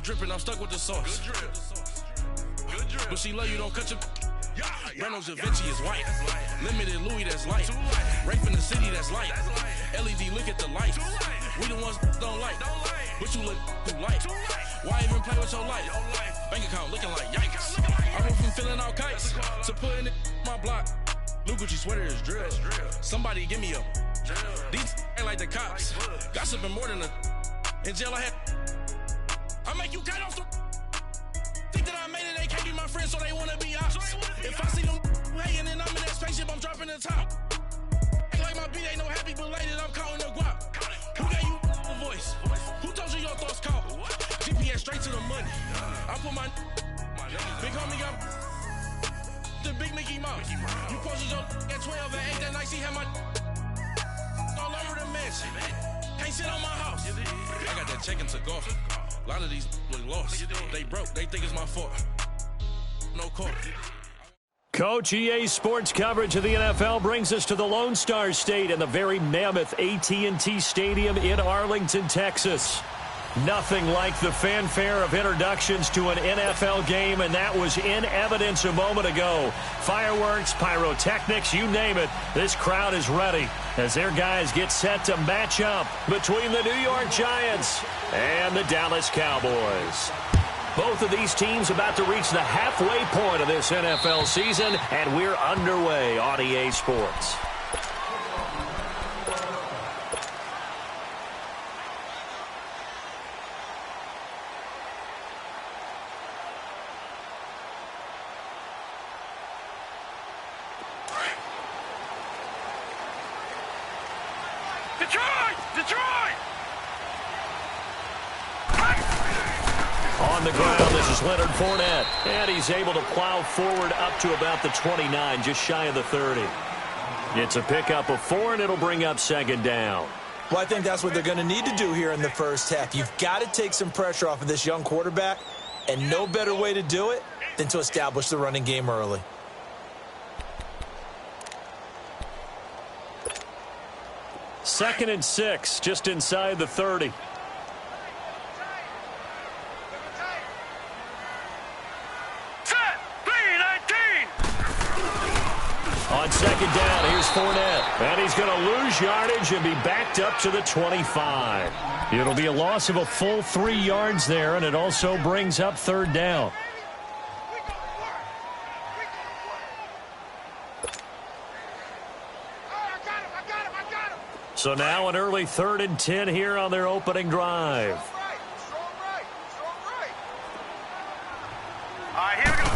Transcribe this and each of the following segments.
dripping, I'm stuck with the sauce. Good drip. Good drip. But she love you, don't cut your... Yeah. Reynolds Da Vinci is white. Limited Louis, that's light. Rape in the city, that's light. LED, look at the lights. We the ones don't like. But you look too light. Why even play with your life? Bank account looking like yikes. I went from filling out kites to putting it in my block. Blue Gucci sweater is drill. Somebody give me a... These ain't like the cops. Gossiping more than a... In jail I had... I make you cut off the... Think that I made it, they can't be my friends, so they wanna be ops. If I see them hanging and I'm in that spaceship, I'm dropping the top. Ain't like my beat ain't no happy belated, I'm counting the guap. Who gave you a voice? Who told you your thoughts count? GPS straight to the money. I put my big homie got the big Mickey Mouse. You posted your at 12 and 8 that night, she had my all over the mansion. Can't sit on my house. I got that check into golf. A lot of these look lost. They broke. They think it's my fault. No court. Coach, EA Sports coverage of the NFL brings us to the Lone Star State and the very mammoth AT&T Stadium in Arlington, Texas. Nothing like the fanfare of introductions to an NFL game, and that was in evidence a moment ago. Fireworks, pyrotechnics, you name it. This crowd is ready as their guys get set to match up between the New York Giants and the Dallas Cowboys. Both of these teams about to reach the halfway point of this NFL season, and we're underway on EA Sports. On the ground, this is Leonard Fournette, and he's able to plow forward up to about the 29, just shy of the 30. It's a pickup of 4, and it'll bring up second down. Well, I think that's what they're going to need to do here in the first half. You've got to take some pressure off of this young quarterback, and no better way to do it than to establish the running game early. Second and 6, just inside the 30. On second down, here's Fournette. And he's going to lose yardage and be backed up to the 25. It'll be a loss of a full 3 yards there, and it also brings up third down. So now an early 3rd and 10 here on their opening drive. Here we go.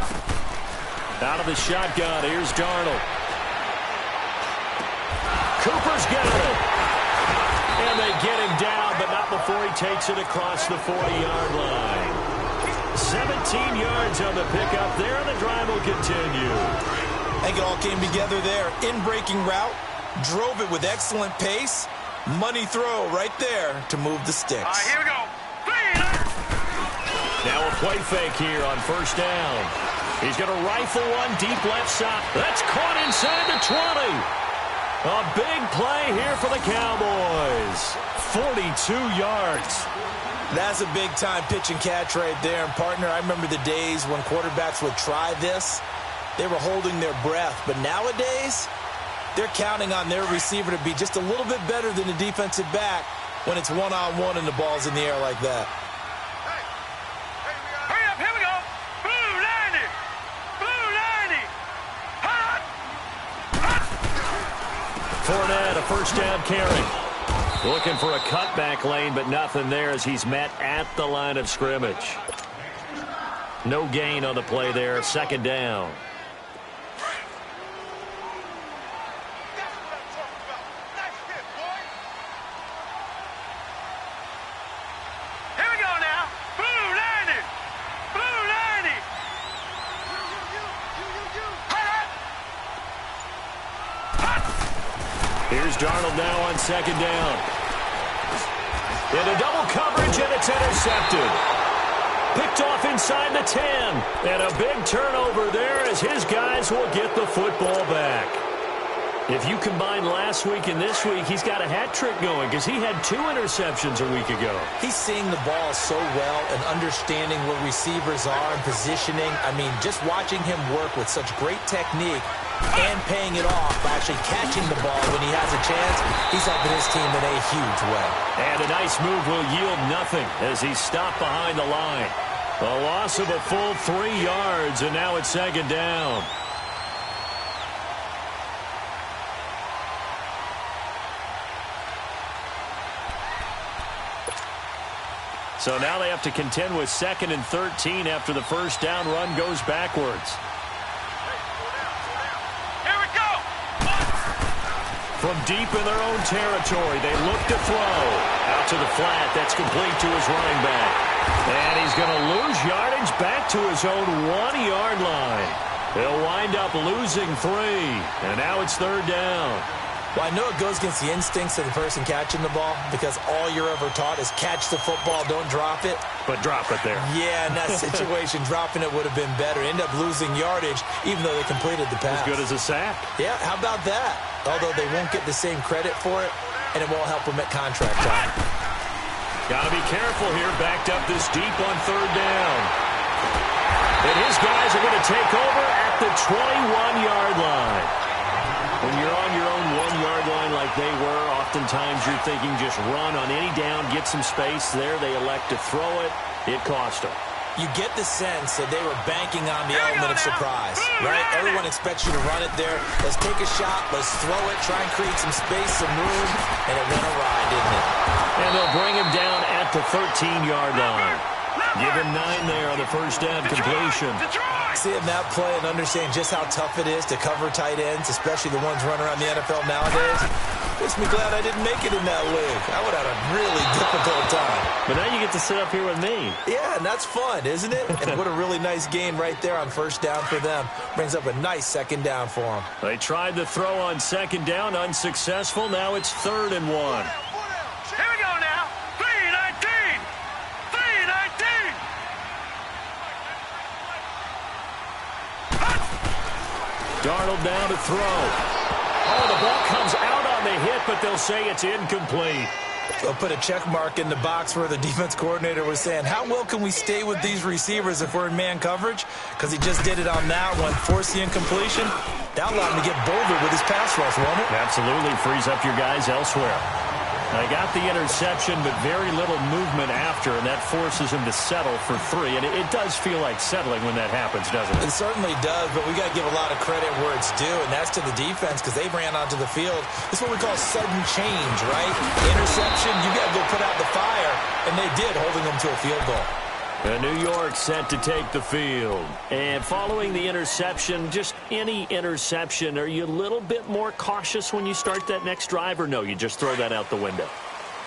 Out of the shotgun, here's Darnold. Cooper's got it. And they get him down, but not before he takes it across the 40-yard line. 17 yards on the pickup there, and the drive will continue. I think it all came together there. In-breaking route, drove it with excellent pace. Money throw right there to move the sticks. Here we go. Now a play fake here on first down. He's going to rifle one deep left side. That's caught inside the 20. A big play here for the Cowboys. 42 yards. That's a big-time pitch and catch right there. And, partner, I remember the days when quarterbacks would try this. They were holding their breath. But nowadays, they're counting on their receiver to be just a little bit better than the defensive back when it's one-on-one and the ball's in the air like that. Hurry up, here we go. Blue 90. Blue 90. Hot. Fournette, a first down carry. Looking for a cutback lane, but nothing there as he's met at the line of scrimmage. No gain on the play there. Second down. Here's Darnold now on second down. Into double coverage, and it's intercepted. Picked off inside the 10. And a big turnover there as his guys will get the football back. If you combine last week and this week, he's got a hat trick going because he had 2 interceptions a week ago. He's seeing the ball so well and understanding where receivers are and positioning. I mean, just watching him work with such great technique and paying it off by actually catching the ball when he has a chance, he's helping his team in a huge way. And a nice move will yield nothing as he's stopped behind the line. A loss of a full 3 yards, and now it's second down. So now they have to contend with 2nd and 13 after the first down run goes backwards. Here we go. From deep in their own territory, they look to throw. Out to the flat, that's complete to his running back. And he's going to lose yardage back to his own 1-yard line. He'll wind up losing 3, and now it's third down. Well, I know it goes against the instincts of the person catching the ball because all you're ever taught is catch the football, don't drop it. But drop it there. Yeah, in that situation, dropping it would have been better. End up losing yardage even though they completed the pass. As good as a sack. Yeah, how about that? Although they won't get the same credit for it, and it won't help them at contract time. Got to be careful here, backed up this deep on third down. And his guys are going to take over at the 21-yard line. When you're on your own 1-yard line like they were, oftentimes you're thinking just run on any down, get some space there. They elect to throw it. It cost them. You get the sense that they were banking on the element of surprise, right? Everyone expects you to run it there. Let's take a shot. Let's throw it. Try and create some space, some room. And it went awry, didn't it? And they'll bring him down at the 13-yard line. Give him 9 there on the first down completion. Seeing that play and understanding just how tough it is to cover tight ends, especially the ones running around the NFL nowadays, makes me glad I didn't make it in that league. I would have had a really difficult time. But now you get to sit up here with me. Yeah, and that's fun, isn't it? And what a really nice gain right there on first down for them. Brings up a nice second down for them. They tried the throw on second down, unsuccessful. Now it's 3rd and 1. Here we go now. 3-19. 3-19. Darnold down to throw. Oh, the ball comes out on the hit, but they'll say it's incomplete. They'll put a check mark in the box where the defense coordinator was saying, how well can we stay with these receivers if we're in man coverage? Because he just did it on that one, forced the incompletion. That allowed him to get bolder with his pass rush, won't it? Absolutely, frees up your guys elsewhere. They got the interception, but very little movement after, and that forces him to settle for 3. And it does feel like settling when that happens, doesn't it? It certainly does, but we got to give a lot of credit where it's due, and that's to the defense because they ran onto the field. It's what we call sudden change, right? Interception, you got to go put out the fire, and they did, holding them to a field goal. And New York set to take the field. And following the interception, just any interception, are you a little bit more cautious when you start that next drive, or no, you just throw that out the window?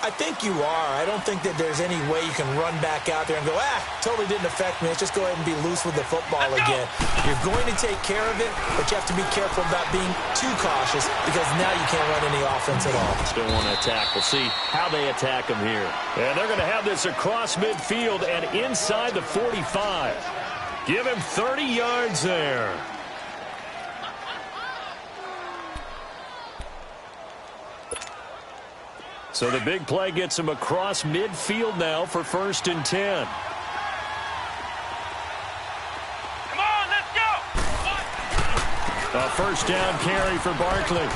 I think you are. I don't think that there's any way you can run back out there and go, totally didn't affect me. Let's just go ahead and be loose with the football again. You're going to take care of it, but you have to be careful about being too cautious because now you can't run any offense at all. Still want to attack. We'll see how they attack them here. And they're going to have this across midfield and inside the 45. Give him 30 yards there. So the big play gets him across midfield now for 1st and 10. Come on, let's go. A first down carry for Barkley.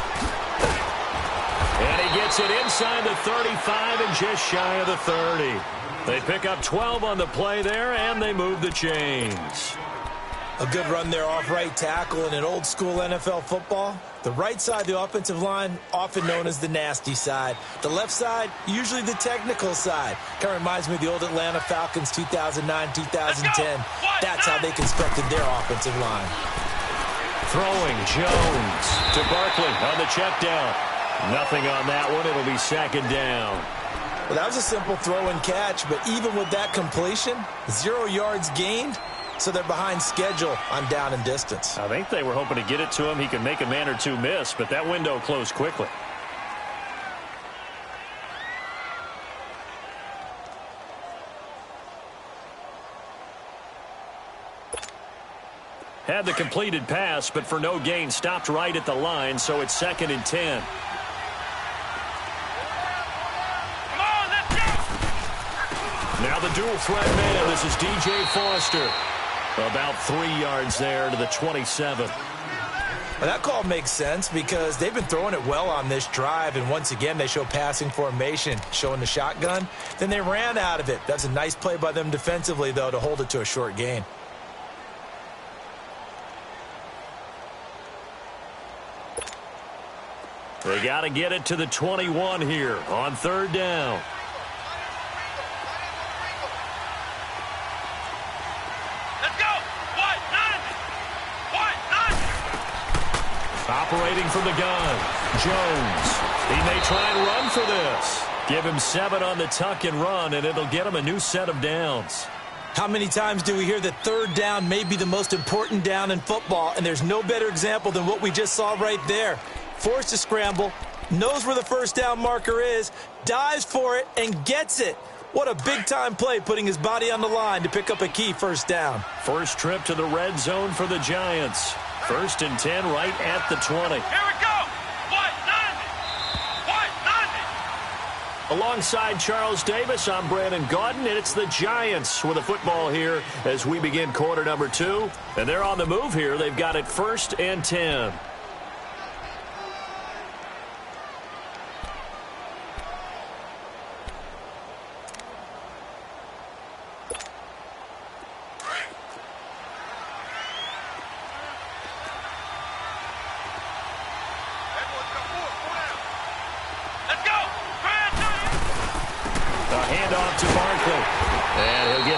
And he gets it inside the 35 and just shy of the 30. They pick up 12 on the play there, and they move the chains. A good run there off right tackle in an old school NFL football. The right side of the offensive line, often known as the nasty side. The left side, usually the technical side. Kind of reminds me of the old Atlanta Falcons 2009-2010. That's how they constructed their offensive line. Throwing Jones to Barkley on the check down. Nothing on that one. It'll be second down. Well, that was a simple throw and catch, but even with that completion, 0 yards gained. So they're behind schedule on down and distance. I think they were hoping to get it to him. He could make a man or two miss, but that window closed quickly. Had the completed pass, but for no gain, stopped right at the line, so it's 2nd and 10. Come on, let's go! Now the dual threat man. This is DJ Foster. About 3 yards there to the 27. Well, that call makes sense because they've been throwing it well on this drive, and once again they show passing formation, showing the shotgun. Then they ran out of it. That's a nice play by them defensively, though, to hold it to a short gain. They got to get it to the 21 here on 3rd down. Operating from the gun, Jones. He may try and run for this. Give him 7 on the tuck and run, and it'll get him a new set of downs. How many times do we hear that 3rd down may be the most important down in football, and there's no better example than what we just saw right there. Forced to scramble, knows where the 1st down marker is, dives for it, and gets it. What a big-time play, putting his body on the line to pick up a key 1st down. First trip to the red zone for the Giants. 1st and 10 right at the 20. Here we go! White 90! Alongside Charles Davis, I'm Brandon Gaudin, and it's the Giants with the football here as we begin quarter number 2. And they're on the move here. They've got it 1st and 10.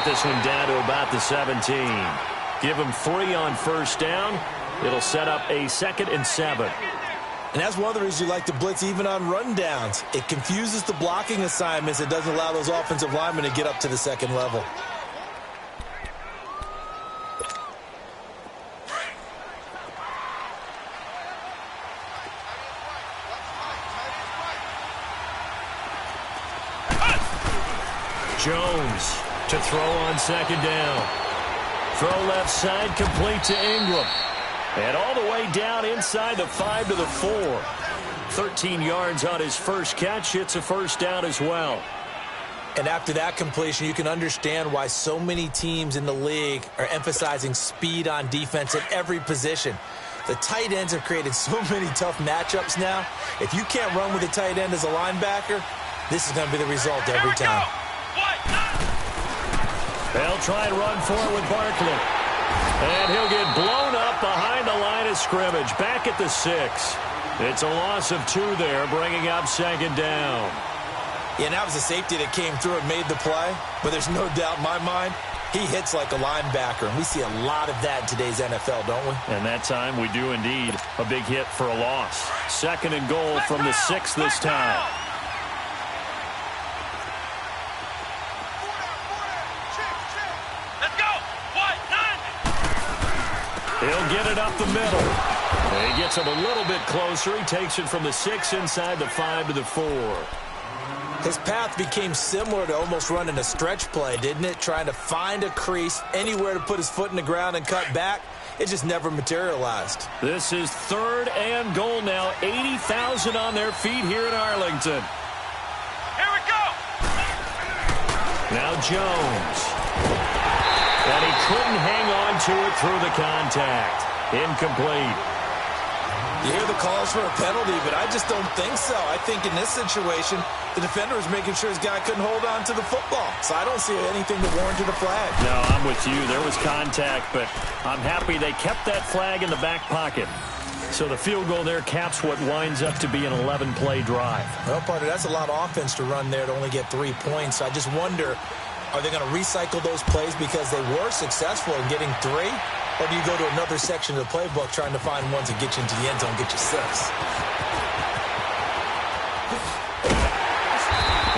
This one down to about the 17. Give him 3 on 1st down. It'll set up a 2nd and 7. And that's one of the reasons you like to blitz even on rundowns. It confuses the blocking assignments. It doesn't allow those offensive linemen to get up to the 2nd level. Jones to throw on 2nd down. Throw left side, complete to Ingram. And all the way down inside the 5 to the 4. 13 yards on his first catch. It's a 1st down as well. And after that completion, you can understand why so many teams in the league are emphasizing speed on defense at every position. The tight ends have created so many tough matchups now. If you can't run with a tight end as a linebacker, this is going to be the result every time. They'll try and run for it with Barkley. And he'll get blown up behind the line of scrimmage. Back at the 6. It's a loss of 2 there, bringing up 2nd down. Yeah, and that was a safety that came through and made the play. But there's no doubt in my mind, he hits like a linebacker. And we see a lot of that in today's NFL, don't we? And that time we do indeed. A big hit for a loss. 2nd and goal from the 6 this time. He'll get it up the middle. He gets him a little bit closer. He takes it from the 6 inside the 5 to the 4. His path became similar to almost running a stretch play, didn't it? Trying to find a crease, anywhere to put his foot in the ground and cut back. It just never materialized. This is 3rd and goal now. 80,000 on their feet here in Arlington. Here we go! Now Jones. And he couldn't hang on to it through the contact. Incomplete. You hear the calls for a penalty, but I just don't think so. I think in this situation, the defender was making sure his guy couldn't hold on to the football. So I don't see anything that warranted a flag. No, I'm with you. There was contact, but I'm happy they kept that flag in the back pocket. So the field goal there caps what winds up to be an 11-play drive. Well, partner, that's a lot of offense to run there to only get 3 points. I just wonder, are they going to recycle those plays because they were successful in getting 3? Or do you go to another section of the playbook trying to find ones that get you into the end zone, get you 6?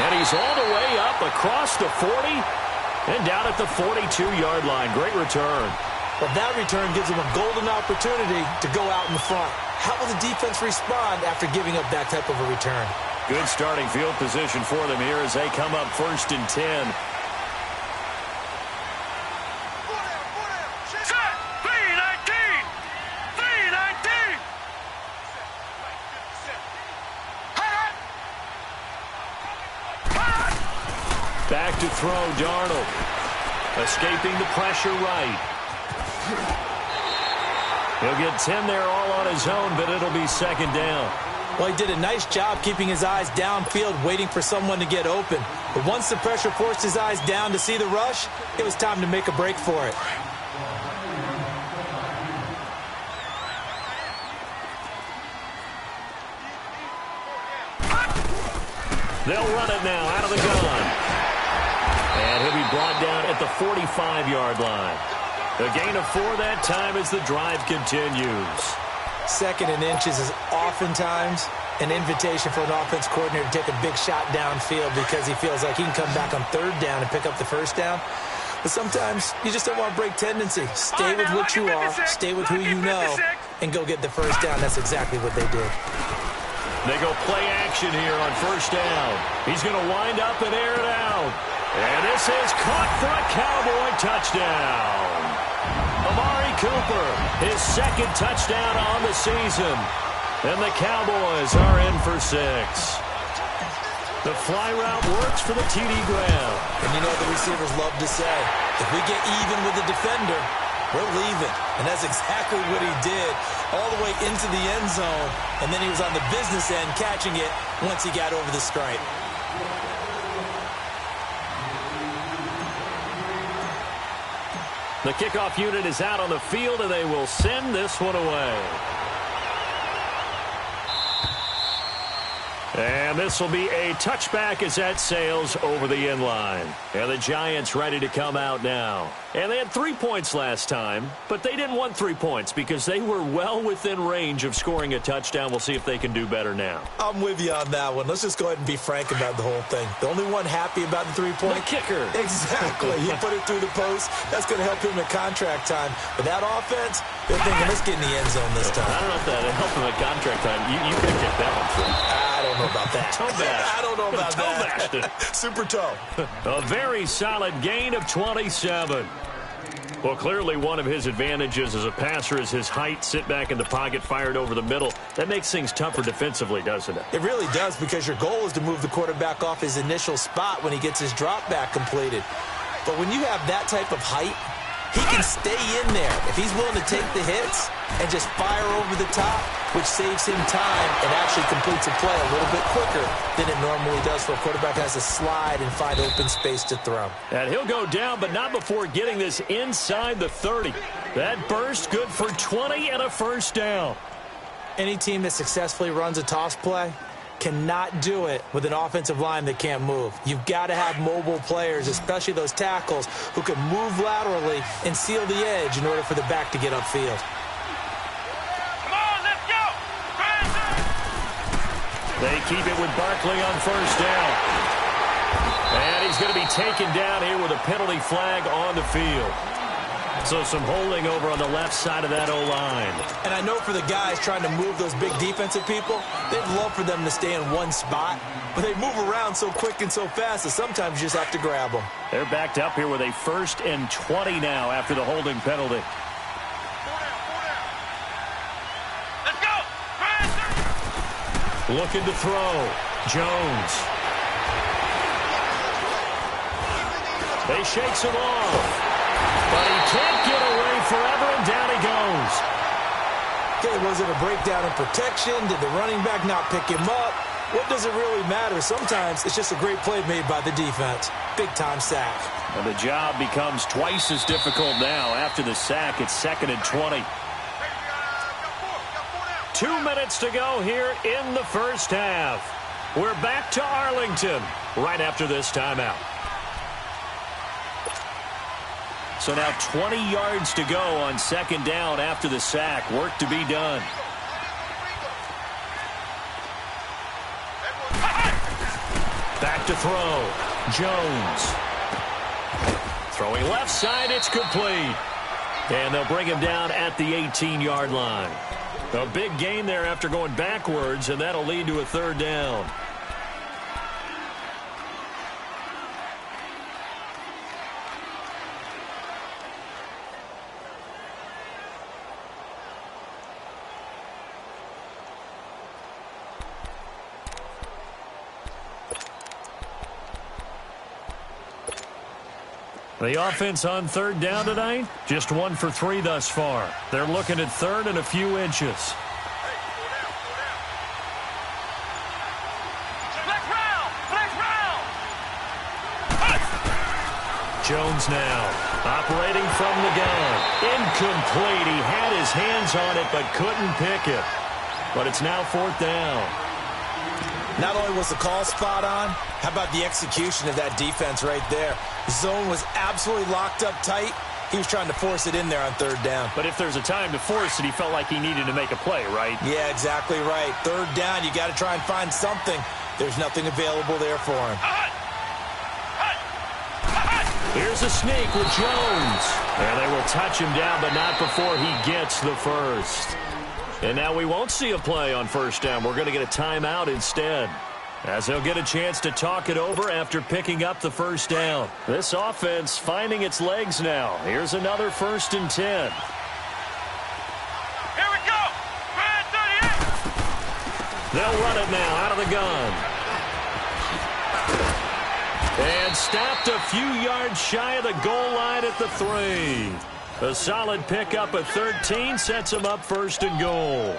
And he's all the way up across the 40 and down at the 42-yard line. Great return. Well, that return gives them a golden opportunity to go out in front. How will the defense respond after giving up that type of a return? Good starting field position for them here as they come up 1st and 10. Set! 3-19! Back to throw, Darnold. Escaping the pressure right. He'll get 10 there all on his own, but it'll be second down. Well, he did a nice job keeping his eyes downfield, waiting for someone to get open. But once the pressure forced his eyes down to see the rush, it was time to make a break for it. They'll run it now out of the gun. And he'll be brought down at the 45-yard line. A gain of 4 that time as the drive continues. Second and inches is oftentimes an invitation for an offense coordinator to take a big shot downfield because he feels like he can come back on third down and pick up the first down. But sometimes you just don't want to break tendency. Stay with what you are, stay with who you know, and go get the first down. That's exactly what they did. They go play action here on first down. He's going to wind up and air it out. And this is caught for a Cowboy touchdown. Amari Cooper, his second touchdown on the season. And the Cowboys are in for 6. The fly route works for the TD Graham. And you know the receivers love to say, if we get even with the defender, we're leaving. And that's exactly what he did all the way into the end zone. And then he was on the business end catching it once he got over the stripe. The kickoff unit is out on the field, and they will send this one away. And this will be a touchback as that sails over the end line. And the Giants ready to come out now. And they had 3 points last time, but they didn't want 3 points because they were well within range of scoring a touchdown. We'll see if they can do better now. I'm with you on that one. Let's just go ahead and be frank about the whole thing. The only one happy about the 3-point? The kicker. Exactly. He put it through the post. That's going to help him at contract time. But that offense, they're thinking, let's get in the end zone this time. I don't know if that helped him at contract time. You could get that one through. I don't know about that. I don't know about that. Super toe. A very solid gain of 27. Well, clearly one of his advantages as a passer is his height, sit back in the pocket, fired over the middle. That makes things tougher defensively, doesn't it? It really does, because your goal is to move the quarterback off his initial spot when he gets his drop back completed. But when you have that type of height, he can stay in there if he's willing to take the hits and just fire over the top, which saves him time and actually completes a play a little bit quicker than it normally does for a quarterback that has to slide and find open space to throw. And he'll go down, but not before getting this inside the 30. That burst good for 20 and a first down. Any team that successfully runs a toss play cannot do it with an offensive line that can't move. You've got to have mobile players, especially those tackles, who can move laterally and seal the edge in order for the back to get upfield. Come on, let's go! They keep it with Barkley on first down. And he's going to be taken down here with a penalty flag on the field. So some holding over on the left side of that O-line. And I know for the guys trying to move those big defensive people, they'd love for them to stay in one spot, but they move around so quick and so fast that sometimes you just have to grab them. They're backed up here with a 1st and 20 now after the holding penalty. Let's go! Looking to throw. Jones. They shakes him off. But he can't get away forever, and down he goes. Okay, was it a breakdown in protection? Did the running back not pick him up? What does it really matter? Sometimes it's just a great play made by the defense. Big-time sack. And the job becomes twice as difficult now. After the sack, it's 2nd and 20. 2 minutes to go here in the first half. We're back to Arlington right after this timeout. So now 20 yards to go on 2nd down after the sack. Work to be done. Back to throw. Jones. Throwing left side, it's complete. And they'll bring him down at the 18-yard line. A big gain there after going backwards, and that'll lead to a 3rd down. The offense on third down tonight, just 1 for 3 thus far. They're looking at third and a few inches. Jones now, operating from the gun. Incomplete. He had his hands on it, but couldn't pick it. But it's now 4th down. Not only was the call spot on, how about the execution of that defense right there? The zone was absolutely locked up tight. He was trying to force it in there on 3rd down. But if there's a time to force it, he felt like he needed to make a play, right? Yeah, exactly right. 3rd down, you got to try and find something. There's nothing available there for him. Here's a sneak with Jones. And they will touch him down, but not before he gets the first. And now we won't see a play on 1st down. We're going to get a timeout instead, as they'll get a chance to talk it over after picking up the 1st down. This offense finding its legs now. Here's another 1st and 10. Here we go. Red 38. They'll run it now out of the gun. And stopped a few yards shy of the goal line at the 3. A solid pickup of 13 sets them up 1st and goal.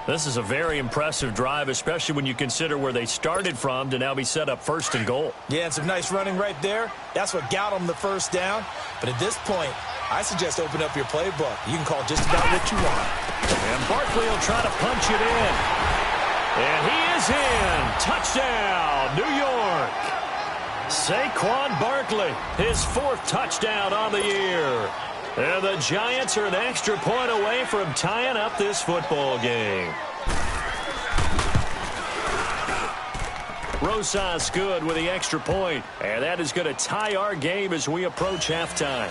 This is a very impressive drive, especially when you consider where they started from to now be set up 1st and goal. Yeah, and some nice running right there. That's what got them the 1st down. But at this point, I suggest open up your playbook. You can call just about what you want. And Barkley will try to punch it in. And he is in. Touchdown, New York. Saquon Barkley, his 4th touchdown on the year. And the Giants are an extra point away from tying up this football game. Rosas good with the extra point. And that is going to tie our game as we approach halftime.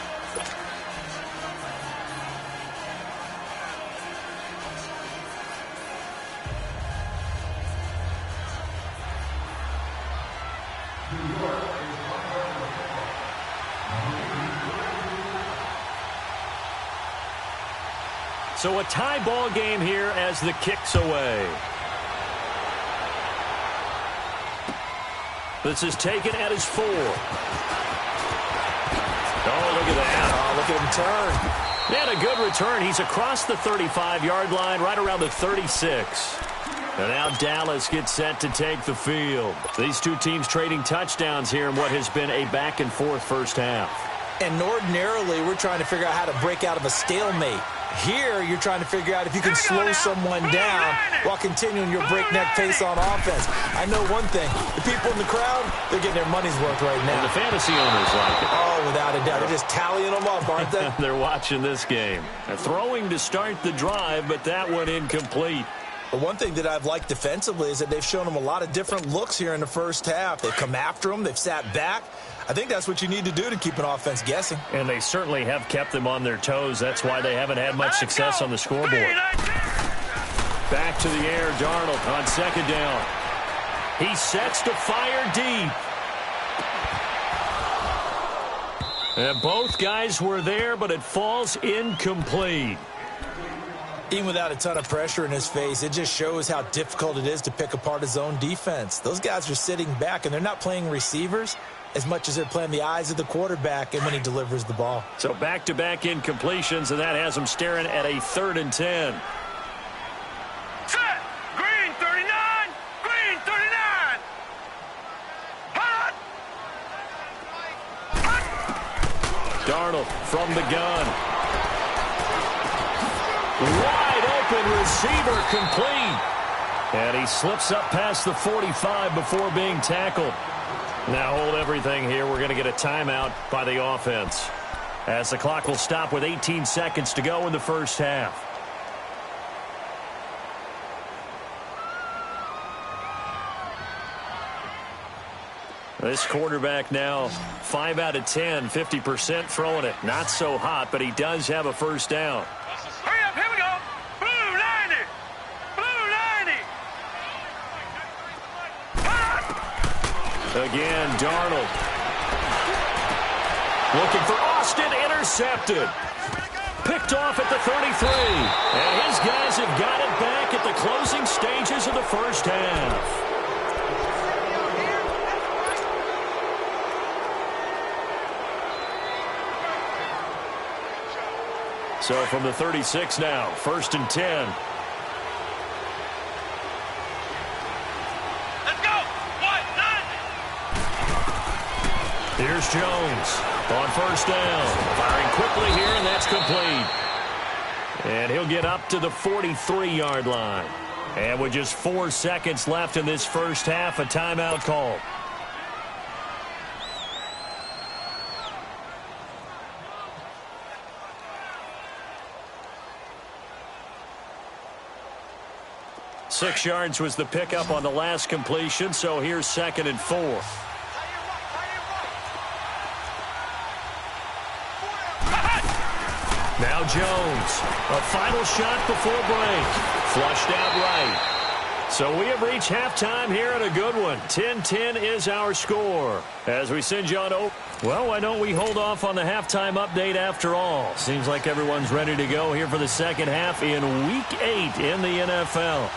So a tie ball game here as the kick's away. This is taken at his 4. Oh, look at that. Oh, look at him turn. And a good return. He's across the 35-yard line, right around the 36. And now Dallas gets set to take the field. These two teams trading touchdowns here in what has been a back-and-forth first half. And ordinarily, we're trying to figure out how to break out of a stalemate. Here, you're trying to figure out if you can slow someone down while continuing your breakneck pace on offense. I know one thing. The people in the crowd, they're getting their money's worth right now. And the fantasy owners like it. Oh, without a doubt. They're just tallying them up, aren't they? They're watching this game. Throwing to start the drive, but that one incomplete. But one thing that I've liked defensively is that they've shown them a lot of different looks here in the first half. They've come after them. They've sat back. I think that's what you need to do to keep an offense guessing. And they certainly have kept them on their toes. That's why they haven't had much success on the scoreboard. Back to the air, Darnold on 2nd down. He sets to fire deep. And both guys were there, but it falls incomplete. Even without a ton of pressure in his face, it just shows how difficult it is to pick apart his own defense. Those guys are sitting back, and they're not playing receivers as much as they're playing the eyes of the quarterback and when he delivers the ball. So back-to-back incompletions, and that has them staring at a 3rd and 10. Set. Green 39. Green 39. Hot. Darnold from the gun. Wide open receiver complete. And he slips up past the 45 before being tackled. Now hold everything here. We're going to get a timeout by the offense, as the clock will stop with 18 seconds to go in the first half. This quarterback now 5 out of 10, 50% throwing it. Not so hot, but he does have a first down. Hurry up, here we go. Blue 90. Blue 90. Again, Darnold. Looking for Austin, intercepted. Picked off at the 33. And his guys have got it back at the closing stages of the first half. So from the 36 now, 1st and 10. Let's go. 1-9. Here's Jones on 1st down. Firing quickly here, and that's complete. And he'll get up to the 43-yard line. And with just 4 seconds left in this first half, a timeout call. Six yards was the pickup on the last completion, so here's 2nd and 4. Now Jones, a final shot before break. Flushed out right. So we have reached halftime here at a good one. 10-10 is our score. As we send you on over. Well, why don't we hold off on the halftime update after all? Seems like everyone's ready to go here for the second half in Week 8 in the NFL.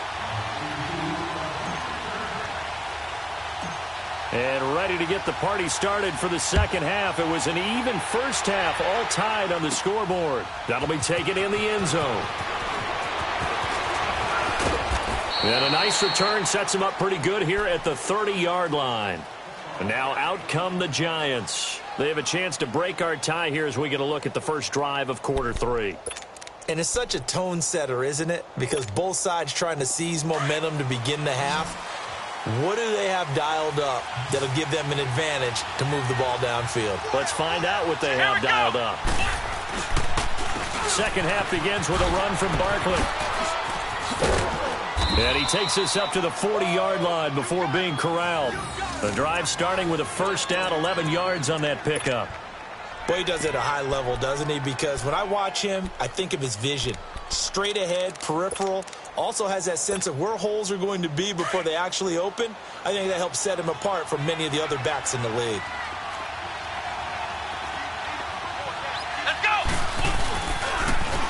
And ready to get the party started for the second half. It was an even first half, all tied on the scoreboard. That'll be taken in the end zone. And a nice return sets him up pretty good here at the 30-yard line. And now out come the Giants. They have a chance to break our tie here as we get a look at the first drive of quarter 3. And it's such a tone setter, isn't it? Because both sides trying to seize momentum to begin the half. What do they have dialed up that'll give them an advantage to move the ball downfield? Let's find out what they have dialed up. Second half begins with a run from Barkley. And he takes us up to the 40-yard line before being corralled. The drive starting with a first down, 11 yards on that pickup. Boy, he does it at a high level, doesn't he? Because when I watch him, I think of his vision. Straight ahead, peripheral. Also has that sense of where holes are going to be before they actually open. I think that helps set him apart from many of the other backs in the league. Let's go.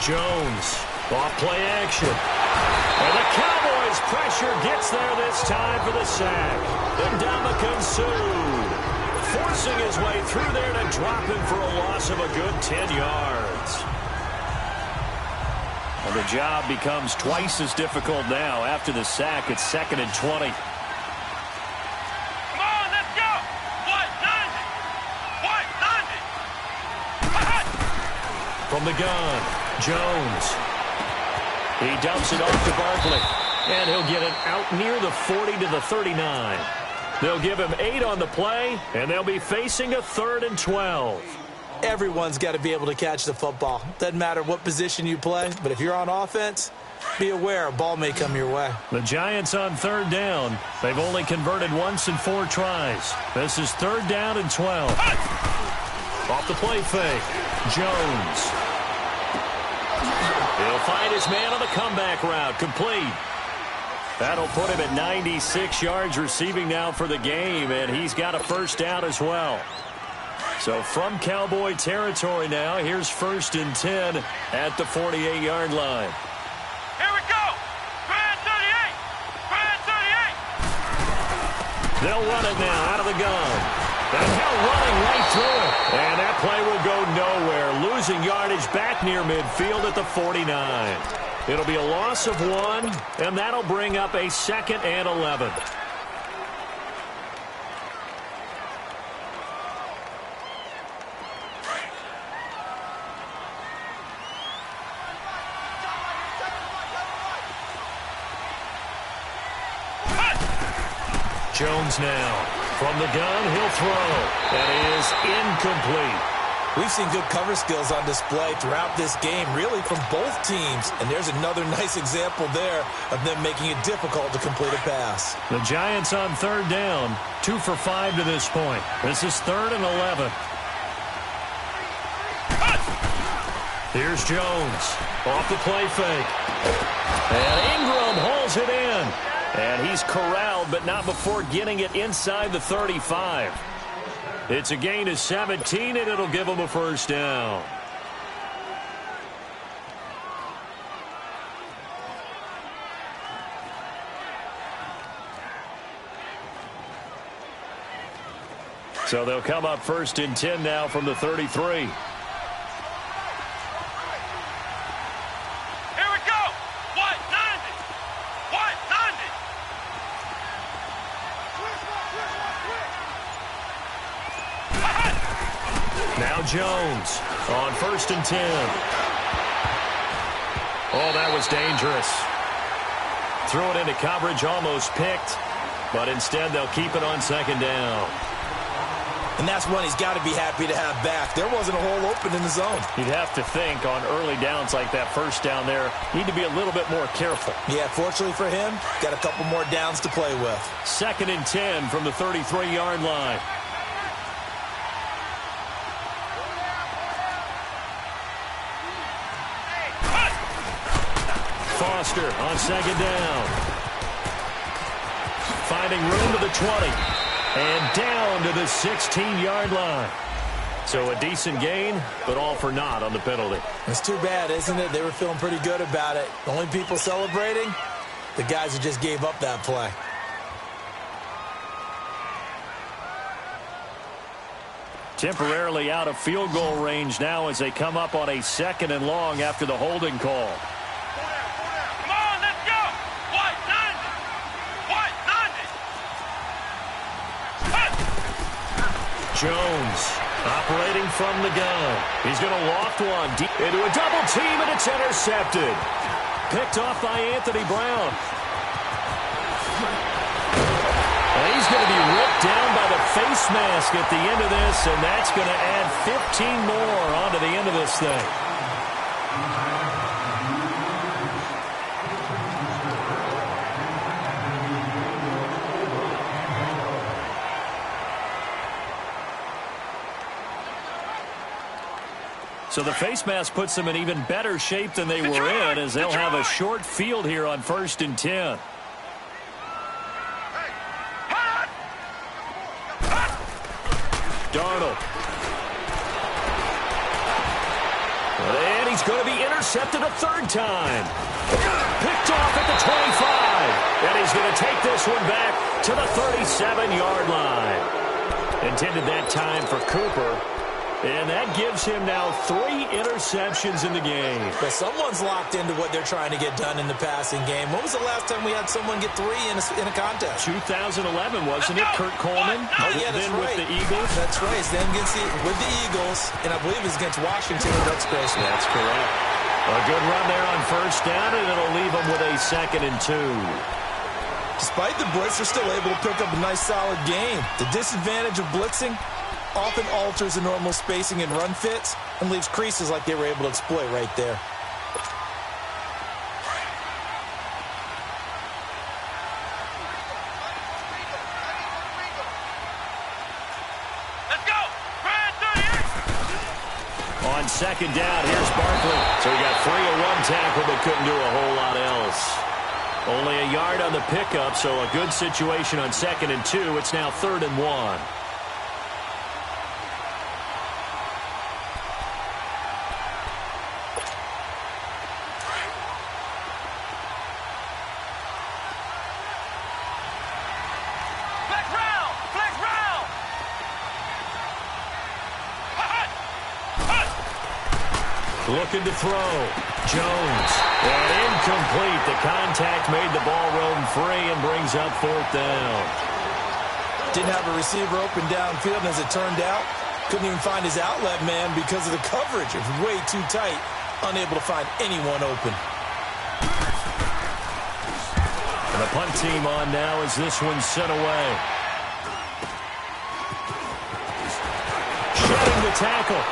Jones, off play action. And the Cowboys' pressure gets there this time for the sack. Ndamukong Suh forcing his way through there to drop him for a loss of a good 10 yards. And the job becomes twice as difficult now. After the sack, it's 2nd and 20. Come on, let's go. 1-9. From the gun, Jones. He dumps it off to Barkley. And he'll get it out near the 40 to the 39. They'll give him 8 on the play, and they'll be facing a 3rd and 12. Everyone's got to be able to catch the football. Doesn't matter what position you play, but if you're on offense, be aware a ball may come your way. The Giants on 3rd down. They've only converted once in 4 tries. This is 3rd down and 12. Off the play fake, Jones. He'll find his man on the comeback route, complete. That'll put him at 96 yards receiving now for the game, and he's got a first down as well. So from Cowboy territory now, here's 1st and 10 at the 48-yard line. Here we go. Grand 38. Grand 38. They'll run it now out of the gun. And Hill running right through it. And that play will go nowhere. Losing yardage back near midfield at the 49. It'll be a loss of 1, and that'll bring up a 2nd and 11. Jones now. From the gun, he'll throw. That is incomplete. We've seen good cover skills on display throughout this game, really from both teams. And there's another nice example there of them making it difficult to complete a pass. The Giants on 3rd down, 2 for 5 to this point. This is 3rd and 11. Here's Jones. Off the play fake. And Ingram hauls it in. And he's corralled, but not before getting it inside the 35. It's a gain of 17, and it'll give him a first down. So they'll come up 1st and 10 now from the 33. Jones on 1st and 10. Oh, that was dangerous. Threw it into coverage, almost picked, but instead they'll keep it on 2nd down. And that's one he's got to be happy to have back. There wasn't a hole open in the zone. You'd have to think on early downs like that 1st down there, need to be a little bit more careful. Yeah, fortunately for him, got a couple more downs to play with. 2nd and 10 from the 33-yard line. Foster on 2nd down. Finding room to the 20. And down to the 16-yard line. So a decent gain, but all for naught on the penalty. It's too bad, isn't it? They were feeling pretty good about it. The only people celebrating, the guys who just gave up that play. Temporarily out of field goal range now as they come up on a 2nd and long after the holding call. Jones operating from the gun. He's going to loft one deep into a double team, and it's intercepted. Picked off by Anthony Brown. And he's going to be ripped down by the face mask at the end of this, and that's going to add 15 more onto the end of this thing. So the face mask puts them in even better shape than they were in, as they'll have a short field here on 1st and 10. Darnold. And he's going to be intercepted a 3rd time. Picked off at the 25. And he's going to take this one back to the 37-yard line. Intended that time for Cooper. And that gives him now 3 interceptions in the game. But someone's locked into what they're trying to get done in the passing game. When was the last time we had someone get 3 in a contest? 2011, wasn't it? Kurt Coleman? Oh, yeah, that's then right. With the Eagles? That's right. It's then with the Eagles, and I believe it's against Washington or Rex Grossman. That's correct. A good run there on 1st down, and it'll leave them with a 2nd and 2. Despite the blitz, they're still able to pick up a nice, solid gain. The disadvantage of blitzing often alters the normal spacing and run fits and leaves creases like they were able to exploit right there. Let's go! Brad 38! On 2nd down, here's Barkley. So he got 3 on 1 tackle, but couldn't do a whole lot else. Only a yard on the pickup, so a good situation on 2nd and 2. It's now 3rd and 1. Looking to throw. Jones. And incomplete. The contact made the ball roam free and brings up 4th down. Didn't have a receiver open downfield, and as it turned out, couldn't even find his outlet man because of the coverage. It was way too tight. Unable to find anyone open. And the punt team on now as this one's sent away. Shedding the tackle.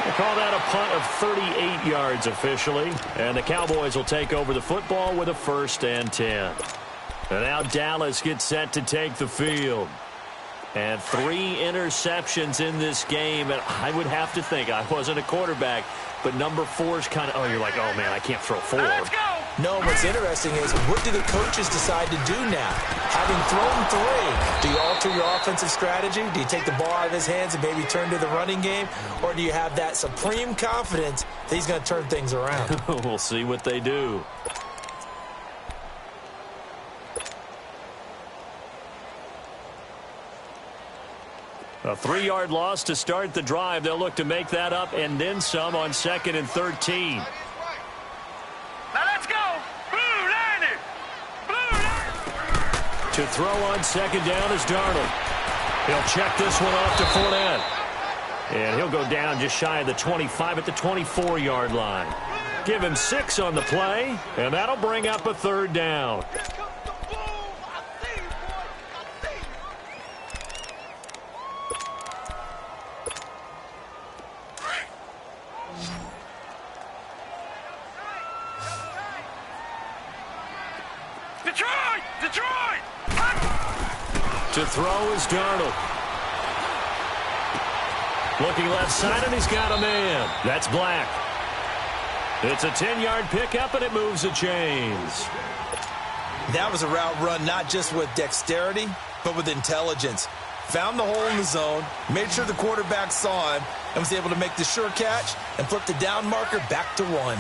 We'll call that a punt of 38 yards officially. And the Cowboys will take over the football with a 1st and 10. And now Dallas gets set to take the field. And 3 interceptions in this game. And I would have to think, I wasn't a quarterback, but number 4 is kind of, you're like, oh, man, I can't throw 4. Let's go! No, what's interesting is, what do the coaches decide to do now? Having thrown 3, do you alter your offensive strategy? Do you take the ball out of his hands and maybe turn to the running game? Or do you have that supreme confidence that he's going to turn things around? We'll see what they do. A 3-yard loss to start the drive. They'll look to make that up and then some on 2nd and 13. Now let's go! Blue line it! Blue line! To throw on 2nd down is Darnold. He'll check this one off to Fournette. And he'll go down just shy of the 25 at the 24-yard line. Give him 6 on the play, and that'll bring up a third down. Detroit! To throw is Darnold. Looking left side, and he's got a man. That's Black. It's a 10-yard pickup, and it moves the chains. That was a route run not just with dexterity, but with intelligence. Found the hole in the zone, made sure the quarterback saw him, and was able to make the sure catch and flip the down marker back to 1. All right,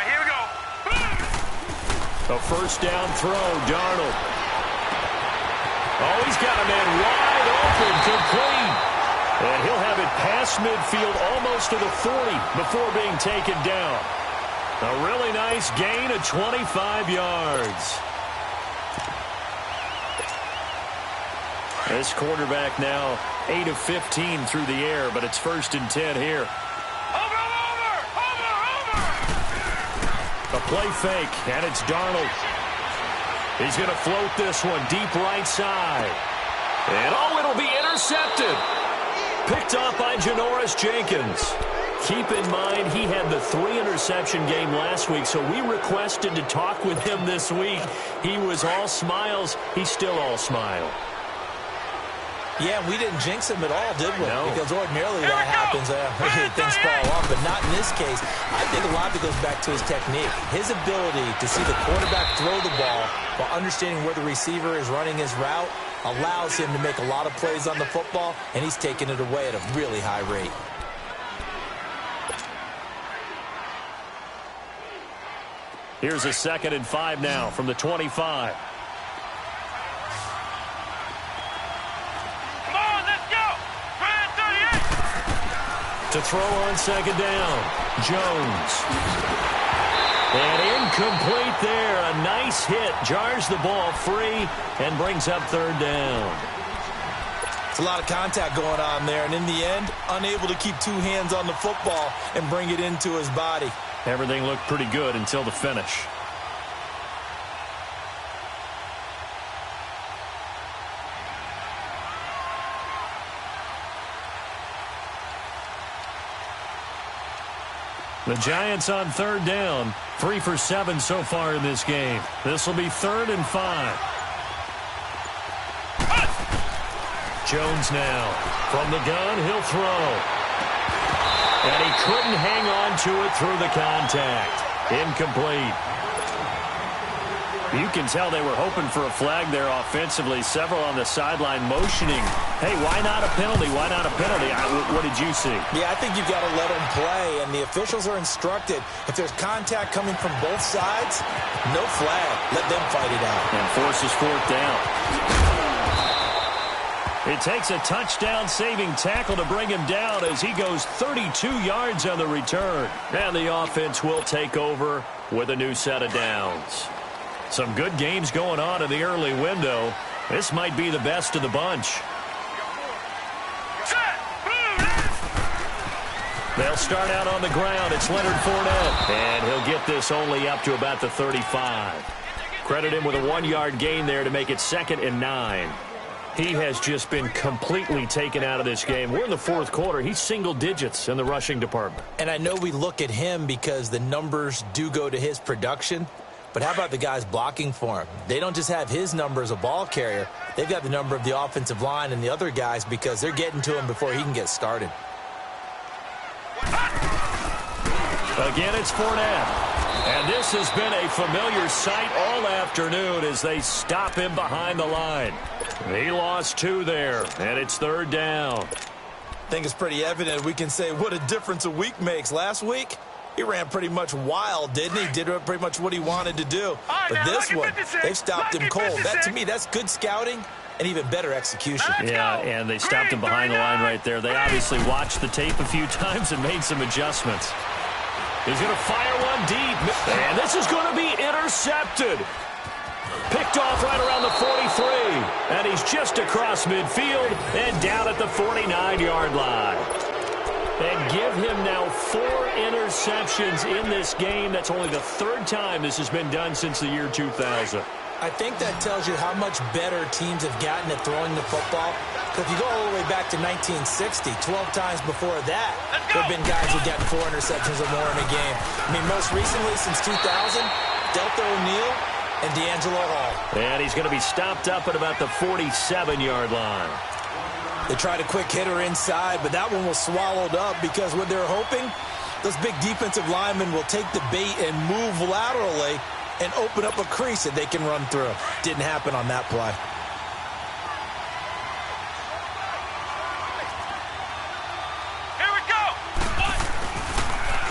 here we go. A first down throw, Darnold. Oh, he's got a man wide open, complete. And he'll have it past midfield almost to the 40 before being taken down. A really nice gain of 25 yards. This quarterback now 8 of 15 through the air, but it's 1st and 10 here. Over! A play fake, and it's Darnold. He's going to float this one deep right side. And, oh, it'll be intercepted. Picked off by Janoris Jenkins. Keep in mind, he had the 3-interception game last week, so we requested to talk with him this week. He was all smiles. He's still all smile. Yeah, we didn't jinx him at all, did we? No. Because ordinarily that happens. Things fall off, but not in this case. I think a lot of it goes back to his technique. His ability to see the quarterback throw the ball while understanding where the receiver is running his route allows him to make a lot of plays on the football, and he's taking it away at a really high rate. Here's a 2nd and 5 now from the 25. To throw on 2nd down, Jones. And incomplete there. A nice hit. Jars the ball free and brings up 3rd down. It's a lot of contact going on there, and in the end, unable to keep 2 hands on the football and bring it into his body. Everything looked pretty good until the finish. The Giants on 3rd down, 3 for 7 so far in this game. This will be 3rd and 5. Jones now from the gun, he'll throw. And he couldn't hang on to it through the contact. Incomplete. You can tell they were hoping for a flag there offensively. Several on the sideline motioning. Hey, why not a penalty? Why not a penalty? What did you see? Yeah, I think you've got to let them play, and the officials are instructed. If there's contact coming from both sides, no flag. Let them fight it out. And forces 4th down. It takes a touchdown-saving tackle to bring him down as he goes 32 yards on the return. And the offense will take over with a new set of downs. Some good games going on in the early window. This might be the best of the bunch. They'll start out on the ground. It's Leonard Fournette. And he'll get this only up to about the 35. Credit him with a 1-yard gain there to make it 2nd and 9. He has just been completely taken out of this game. We're in the 4th quarter. He's single digits in the rushing department. And I know we look at him because the numbers do go to his production. But how about the guys blocking for him? They don't just have his number as a ball carrier. They've got the number of the offensive line and the other guys because they're getting to him before he can get started. Again, it's Fournette. And this has been a familiar sight all afternoon as they stop him behind the line. He lost 2 there, and it's 3rd down. I think it's pretty evident. We can say what a difference a week makes. Last week, he ran pretty much wild, didn't he? Did pretty much what he wanted to do. But this one, they've stopped him cold. That, to me, that's good scouting and even better execution. Yeah, and they stopped him behind the line right there. They obviously watched the tape a few times and made some adjustments. He's going to fire one deep. And this is going to be intercepted. Picked off right around the 43. And he's just across midfield and down at the 49-yard line. And give him now 4 interceptions in this game. That's only the 3rd time this has been done since the year 2000. I think that tells you how much better teams have gotten at throwing the football. Because if you go all the way back to 1960, 12 times before that, there have been guys who've gotten 4 interceptions or more in a game. I mean, most recently, since 2000, Delta O'Neal and D'Angelo Hall. And he's going to be stopped up at about the 47-yard line. They tried a quick hitter inside, but that one was swallowed up because what they're hoping, those big defensive linemen will take the bait and move laterally and open up a crease that they can run through. Didn't happen on that play. Here we go.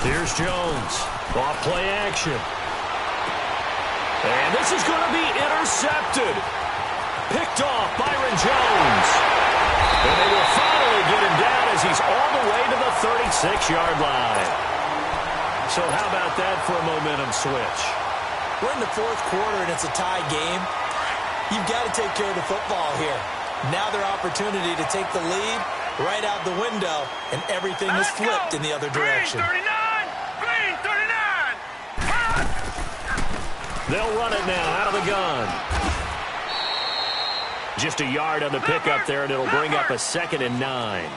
Here's Jones. Off play action. And this is going to be intercepted. Picked off Byron Jones. And they will finally get him down as he's all the way to the 36-yard line. So how about that for a momentum switch? We're in the 4th quarter and it's a tie game. You've got to take care of the football here. Now their opportunity to take the lead right out the window, and everything is flipped in the other direction. Green 39! Green 39! They'll run it now out of the gun. Just a yard on the pickup there, and it'll bring up a 2nd and 9.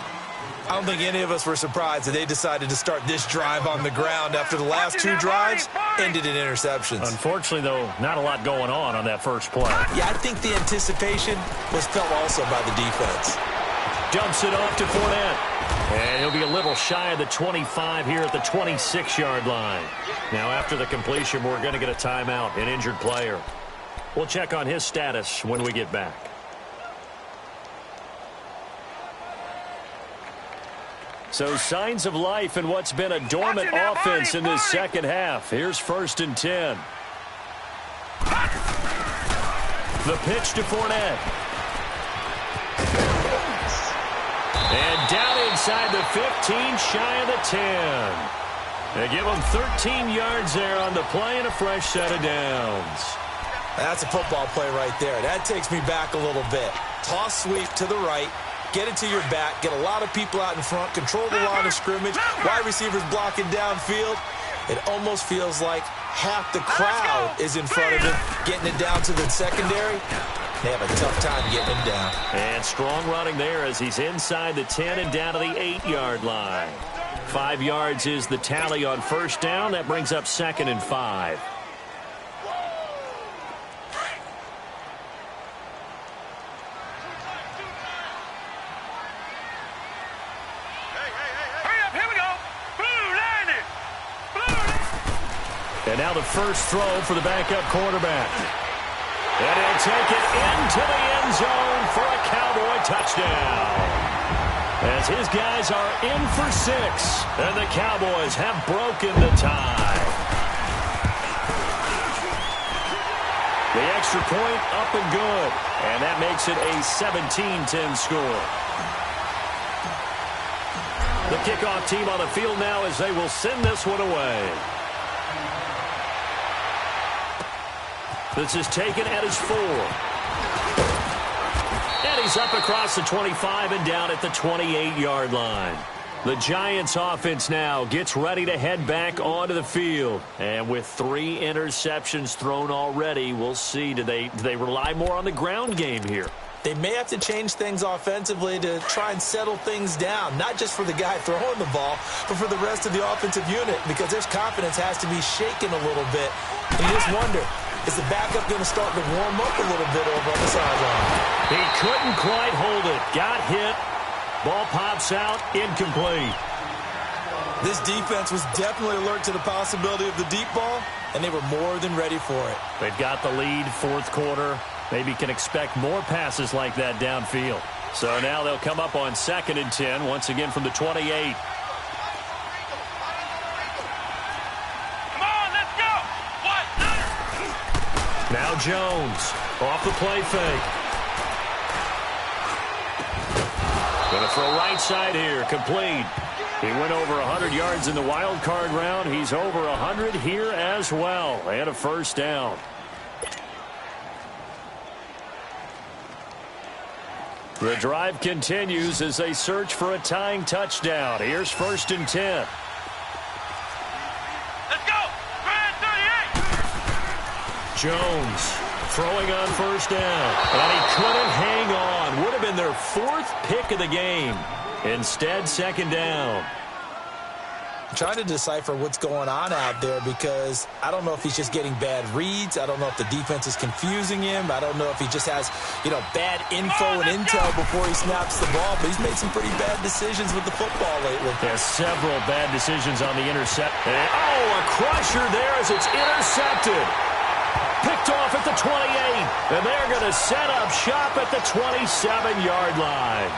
I don't think any of us were surprised that they decided to start this drive on the ground after the last 2 drives ended in interceptions. Unfortunately, though, not a lot going on that first play. Yeah, I think the anticipation was felt also by the defense. Dumps it off to Fournette. And he'll be a little shy of the 25 here at the 26-yard line. Now, after the completion, we're going to get a timeout, an injured player. We'll check on his status when we get back. So signs of life in what's been a dormant offense in this second half. Here's 1st and 10. The pitch to Fournette. And down inside the 15, shy of the 10. They give him 13 yards there on the play and a fresh set of downs. That's a football play right there. That takes me back a little bit. Toss sweep to the right. Get it to your back. Get a lot of people out in front. Control the line of scrimmage. Wide receivers blocking downfield. It almost feels like half the crowd is in front of him, getting it down to the secondary. They have a tough time getting him down. And strong running there as he's inside the 10 and down to the 8-yard line. 5 yards is the tally on 1st down. That brings up 2nd and 5. And now the first throw for the backup quarterback. And he'll take it into the end zone for a Cowboy touchdown. As his guys are in for 6, and the Cowboys have broken the tie. The extra point up and good, and that makes it a 17-10 score. The kickoff team on the field now as they will send this one away. This is taken at his 4. And he's up across the 25 and down at the 28-yard line. The Giants offense now gets ready to head back onto the field. And with 3 interceptions thrown already, we'll see. Do they rely more on the ground game here? They may have to change things offensively to try and settle things down, not just for the guy throwing the ball, but for the rest of the offensive unit, because their confidence has to be shaken a little bit. And you just wonder, is the backup going to start to warm up a little bit over on the sideline? He couldn't quite hold it. Got hit. Ball pops out. Incomplete. This defense was definitely alert to the possibility of the deep ball, and they were more than ready for it. They've got the lead, 4th quarter. Maybe can expect more passes like that downfield. So now they'll come up on 2nd and 10, once again from the 28. Come on, let's go! What? Now Jones, off the play fake. Going to throw right side here, complete. He went over 100 yards in the wild card round. He's over 100 here as well, and a 1st down. The drive continues as they search for a tying touchdown. Here's 1st and 10. Let's go! Grand 38! Jones throwing on 1st down. And he couldn't hang on. Would have been their 4th pick of the game. Instead, 2nd down. I'm trying to decipher what's going on out there because I don't know if he's just getting bad reads. I don't know if the defense is confusing him. I don't know if he just has, bad info and intel before he snaps the ball. But he's made some pretty bad decisions with the football lately. There's several bad decisions on the intercept. And, a crusher there as it's intercepted. Picked off at the 28. And they're going to set up shop at the 27-yard line.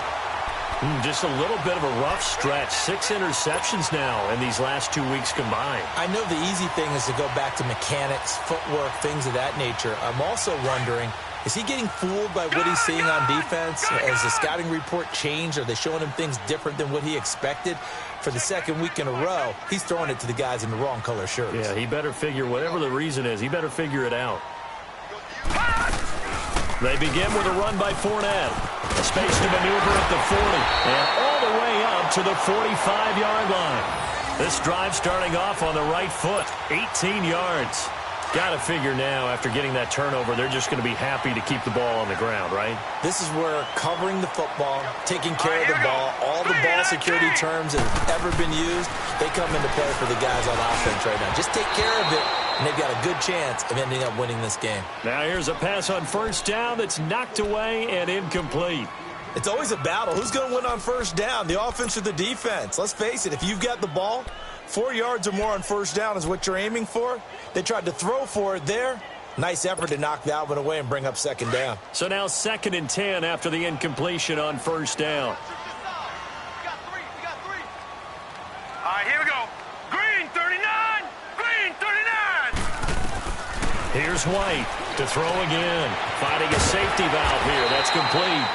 Just a little bit of a rough stretch. 6 interceptions now in these last 2 weeks combined. I know the easy thing is to go back to mechanics, footwork, things of that nature. I'm also wondering, is he getting fooled by what he's seeing on defense? Has the scouting report changed? Are they showing him things different than what he expected? For the 2nd week in a row, he's throwing it to the guys in the wrong color shirts. Yeah, he better figure, whatever the reason is, he better figure it out. They begin with a run by Fournette. A space to maneuver at the 40. And all the way up to the 45-yard line. This drive starting off on the right foot. 18 yards. Got to figure now, after getting that turnover, they're just going to be happy to keep the ball on the ground, right? This is where covering the football, taking care of the ball, all the ball security terms that have ever been used, they come into play for the guys on offense right now. Just take care of it, and they've got a good chance of ending up winning this game. Now here's a pass on 1st down that's knocked away and incomplete. It's always a battle. Who's going to win on 1st down, the offense or the defense? Let's face it, if you've got the ball, 4 yards or more on 1st down is what you're aiming for. They tried to throw for it there. Nice effort to knock that one away and bring up 2nd down. So now 2nd and 10 after the incompletion on 1st down. All right, here we go. Green 39. Green 39. Here's White to throw again. Finding a safety valve here. That's complete.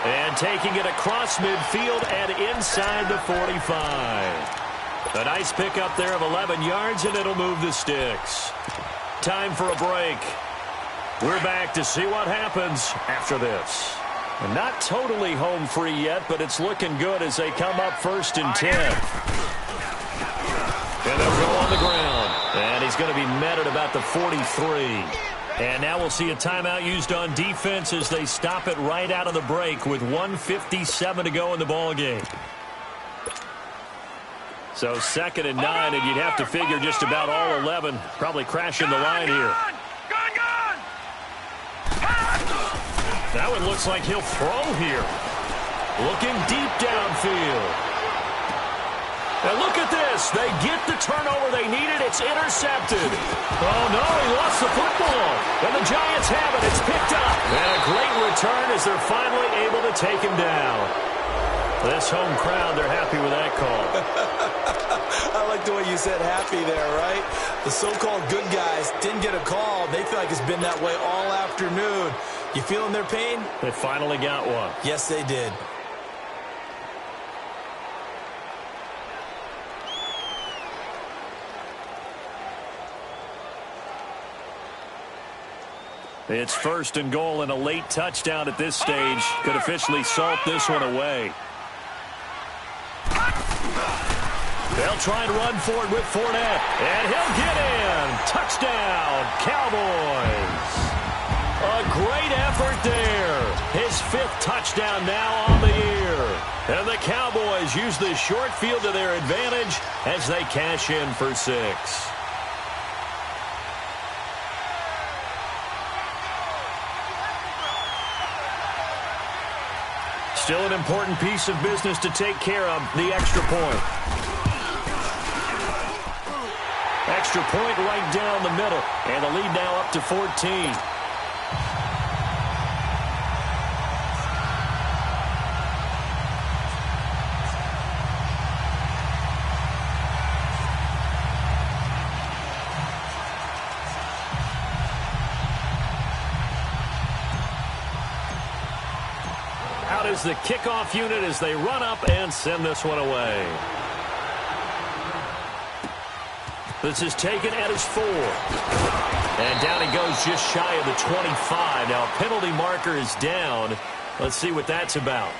And taking it across midfield and inside the 45. A nice pickup there of 11 yards, and it'll move the sticks. Time for a break. We're back to see what happens after this. And not totally home free yet, but it's looking good as they come up 1st and 10. And they'll go on the ground. And he's going to be met at about the 43. And now we'll see a timeout used on defense as they stop it right out of the break with 1:57 to go in the ballgame. So 2nd and 9, and you'd have to figure just about all 11 probably crashing the line here. That one looks like he'll throw here. Looking deep downfield. And look at this. They get the turnover they needed. It's intercepted. Oh, no, he lost the football. And the Giants have it. It's picked up. And a great return as they're finally able to take him down. This home crowd, they're happy with that call. I like the way you said happy there, right? The so-called good guys didn't get a call. They feel like it's been that way all afternoon. You feeling their pain? They finally got one. Yes, they did. It's 1st and goal, and a late touchdown at this stage could officially salt this one away. They'll try and run for it with Fournette, and he'll get in. Touchdown, Cowboys. A great effort there. His 5th touchdown now on the year. And the Cowboys use the short field to their advantage as they cash in for 6. Still an important piece of business to take care of, the extra point. Extra point right down the middle, and the lead now up to 14. Out is the kickoff unit as they run up and send this one away. This is taken at his 4. And down he goes just shy of the 25. Now a penalty marker is down Let's see what that's about.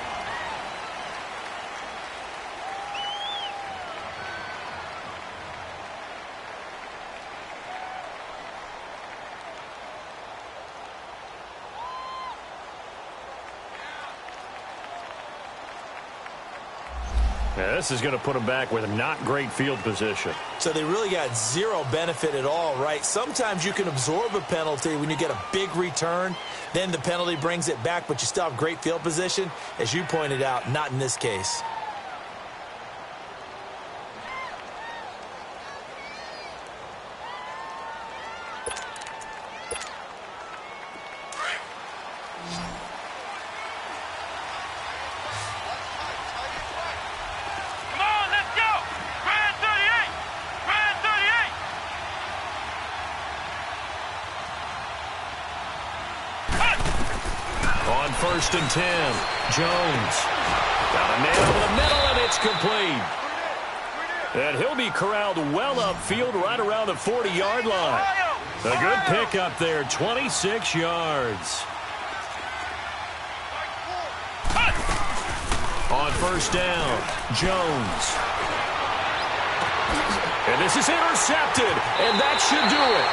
Yeah, this is going to put them back with not great field position. So they really got zero benefit at all, right? Sometimes you can absorb a penalty when you get a big return. Then the penalty brings it back, but you still have great field position. As you pointed out, not in this case. First and 10. Jones. Got a man over the middle, and it's complete. And he'll be corralled well upfield right around the 40-yard line. A good pickup there, 26 yards. On first down, Jones. And this is intercepted, and that should do it.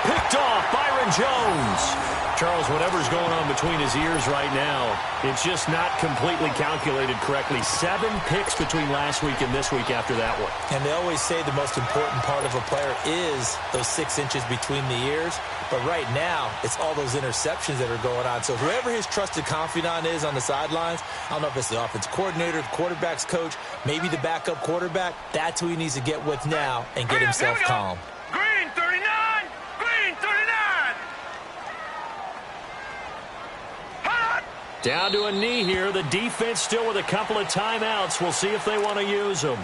Picked off Byron Jones. Charles, whatever's going on between his ears right now, it's just not completely calculated correctly. 7 picks between last week and this week after that one. And they always say the most important part of a player is those 6 inches between the ears. But right now, it's all those interceptions that are going on. So whoever his trusted confidant is on the sidelines, I don't know if it's the offensive coordinator, the quarterback's coach, maybe the backup quarterback, that's who he needs to get with now and get himself calm. Green 39! Green 39! Down to a knee here. The defense still with a couple of timeouts. We'll see if they want to use them.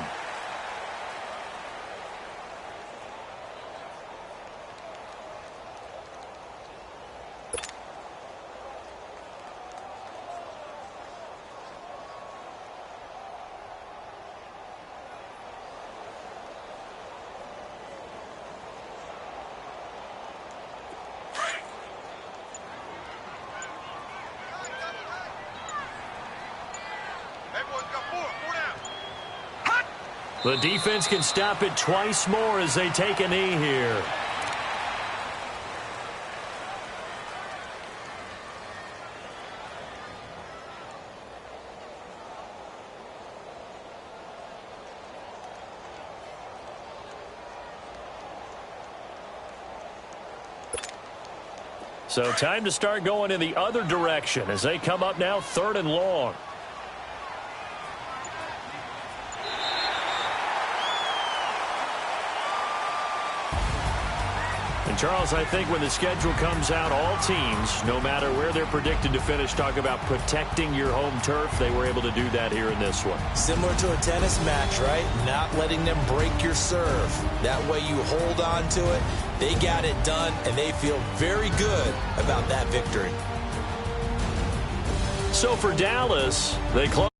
The defense can stop it twice more as they take a knee here. So time to start going in the other direction as they come up now 3rd and long. And Charles, I think when the schedule comes out, all teams, no matter where they're predicted to finish, talk about protecting your home turf. They were able to do that here in this one. Similar to a tennis match, right? Not letting them break your serve. That way you hold on to it. They got it done, and they feel very good about that victory. So for Dallas, they close.